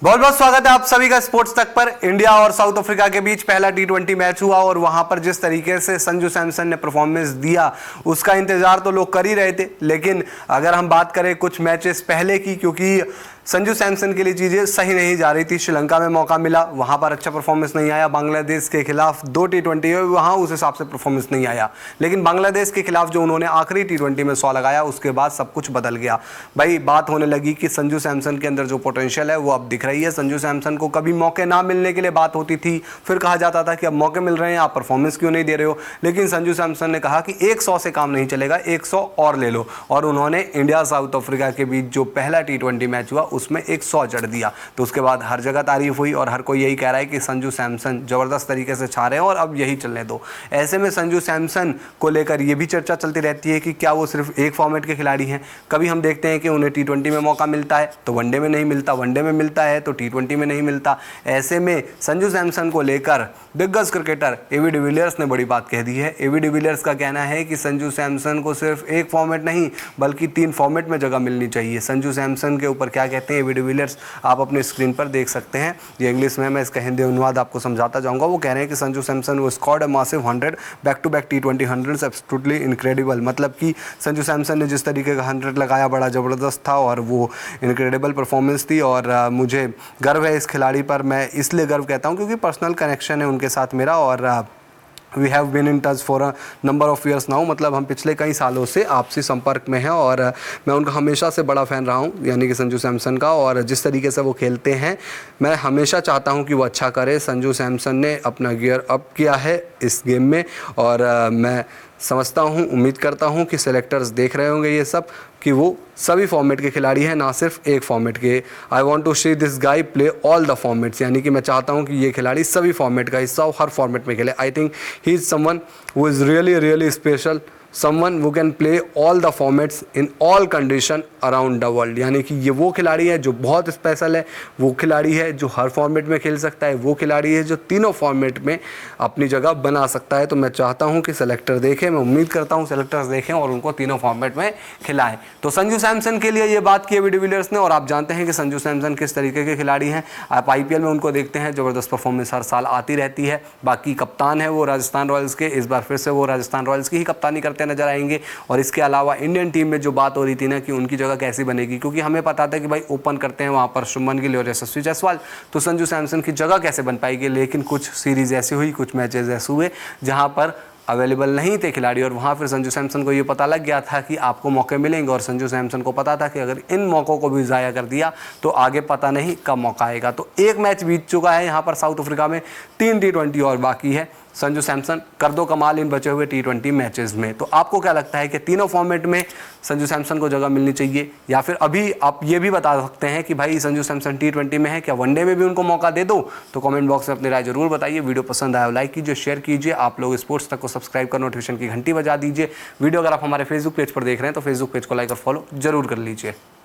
बहुत बहुत स्वागत है आप सभी का स्पोर्ट्स तक पर। इंडिया और साउथ अफ्रीका के बीच पहला टी20 मैच हुआ और वहां पर जिस तरीके से संजू सैमसन ने परफॉर्मेंस दिया उसका इंतजार तो लोग कर ही रहे थे। लेकिन अगर हम बात करें कुछ मैचेस पहले की, क्योंकि संजू सैमसन के लिए चीज़ें सही नहीं जा रही थी। श्रीलंका में मौका मिला, वहां पर अच्छा परफॉर्मेंस नहीं आया। बांग्लादेश के खिलाफ 2 टी20 हुए, वहां उस हिसाब से परफॉर्मेंस नहीं आया। लेकिन बांग्लादेश के खिलाफ जो उन्होंने आखिरी टी20 में 100 लगाया उसके बाद सब कुछ बदल गया। भाई बात होने लगी कि संजू सैमसन के अंदर जो पोटेंशियल है वो अब दिख रही है। संजू सैमसन को कभी मौके ना मिलने के लिए बात होती थी, फिर कहा जाता था कि अब मौके मिल रहे हैं, आप परफॉर्मेंस क्यों नहीं दे रहे हो। लेकिन संजू सैमसन ने कहा कि 100 से काम नहीं चलेगा, 100 और ले लो। और उन्होंने इंडिया साउथ अफ्रीका के बीच जो पहला टी20 मैच हुआ उसमें 100 जड़ दिया। तो उसके बाद हर जगह तारीफ हुई और हर कोई यही कह रहा है कि संजू सैमसन जबरदस्त तरीके से छा रहे हैं और अब यही चलने दो। ऐसे में संजू सैमसन को लेकर ये भी चर्चा चलती रहती है कि क्या वो सिर्फ एक फॉर्मेट के खिलाड़ी हैं। कभी हम देखते हैं कि उन्हें टी20 में मौका मिलता है तो वनडे में नहीं मिलता, वनडे में मिलता है तो टी20 में नहीं मिलता। ऐसे में संजू सैमसन को लेकर दिग्गज क्रिकेटर एबी डिविलियर्स ने बड़ी बात कह दी है। एबी डिविलियर्स का कहना है कि संजू सैमसन को सिर्फ एक फॉर्मेट नहीं बल्कि 3 फॉर्मेट में जगह मिलनी चाहिए। संजू सैमसन के ऊपर क्या कहते हैं एबी डिविलियर्स आप अपने स्क्रीन पर देख सकते हैं। ये इंग्लिश में, मैं इसका हिंदी अनुवाद आपको समझाता जाऊंगा। वो कह रहे हैं कि संजू सैमसन वो scored a massive 100 back to back टी20 100 एब्सोल्युटली इनक्रेडिबल। मतलब कि संजू सैमसन ने जिस तरीके का 100 लगाया बड़ा ज़बरदस्त था और वो इनक्रेडिबल परफॉर्मेंस थी। और मुझे गर्व है इस खिलाड़ी पर। मैं इसलिए गर्व कहता हूँ क्योंकि पर्सनल कनेक्शन है उनके साथ मेरा और we have been in touch for a number of years now. मतलब हम पिछले कई सालों से आपसी संपर्क में हैं और मैं उनका हमेशा से बड़ा फ़ैन रहा हूँ, यानी कि संजू सैमसन का। और जिस तरीके से वो खेलते हैं मैं हमेशा चाहता हूँ कि वो अच्छा करे। संजू सैमसन ने अपना गियर अप किया है इस गेम में और मैं समझता हूँ, उम्मीद करता हूँ कि सेलेक्टर्स देख रहे होंगे ये सब कि वो सभी फॉर्मेट के खिलाड़ी हैं, ना सिर्फ एक फॉर्मेट के। I want to see this guy play all the formats, यानी कि मैं चाहता हूँ कि ये खिलाड़ी सभी फॉर्मेट का हिस्सा हो, हर फॉर्मेट में खेले। I think he is someone who is really really special, someone who can play all the formats in all condition around the world। यानी कि ये वो खिलाड़ी है जो बहुत स्पेशल है, वो खिलाड़ी है जो हर फॉर्मेट में खेल सकता है, वो खिलाड़ी है जो तीनों फॉर्मेट में अपनी जगह बना सकता है। तो मैं चाहता हूँ कि सेलेक्टर देखें, मैं उम्मीद करता हूँ सेलेक्टर्स देखें और उनको तीनों फॉर्मेट में खिलाएं। तो संजू सैमसन के लिए ये बात की एबी डिविलियर्स ने। और आप जानते हैं कि संजू सैमसन किस तरीके के खिलाड़ी हैं। आप IPL में उनको देखते हैं, ज़बरदस्त परफॉर्मेंस हर साल आती रहती है। बाकी कप्तान है वो राजस्थान रॉयल्स के, इस बार फिर से वो राजस्थान रॉयल्स की ही कप्तानी करते नजर आएंगे। और इसके अलावा इंडियन टीम में जो बात हो रही थी ना कि उनकी जगह कैसी बनेगी, क्योंकि हमें पता था कि भाई ओपन करते हैं वहाँ पर शुभमन गिल और यशस्वी जायसवाल, तो संजू सैमसन की जगह कैसे बन पाएगी। लेकिन कुछ सीरीज़ ऐसी हुई, कुछ मैचेस ऐसे हुए जहाँ पर अवेलेबल नहीं थे खिलाड़ी और वहाँ फिर संजू सैमसन को ये पता लग गया था कि आपको मौके मिलेंगे। और संजू सैमसन को पता था कि अगर इन मौक़ों को भी ज़ाया कर दिया तो आगे पता नहीं कब मौका आएगा। तो एक मैच बीत चुका है यहाँ पर साउथ अफ्रीका में, 3 टी20 और बाकी है। संजू सैमसन कर दो कमाल इन बचे हुए टी20 मैचेस में। तो आपको क्या लगता है कि तीनों फॉर्मेट में संजू सैमसन को जगह मिलनी चाहिए, या फिर अभी आप ये भी बता सकते हैं कि भाई संजू सैमसन टी20 में है, क्या वनडे में भी उनको मौका दे दो। तो कमेंट बॉक्स में अपनी राय जरूर बताइए। वीडियो पसंद आया लाइक कीजिए, शेयर कीजिए। आप लोग स्पोर्ट्स तक को सब्सक्राइब कर नोटिफिकेशन की घंटी बजा दीजिए। वीडियो अगर आप हमारे फेसबुक पेज पर देख रहे हैं तो फेसबुक पेज को लाइक और फॉलो जरूर कर लीजिए।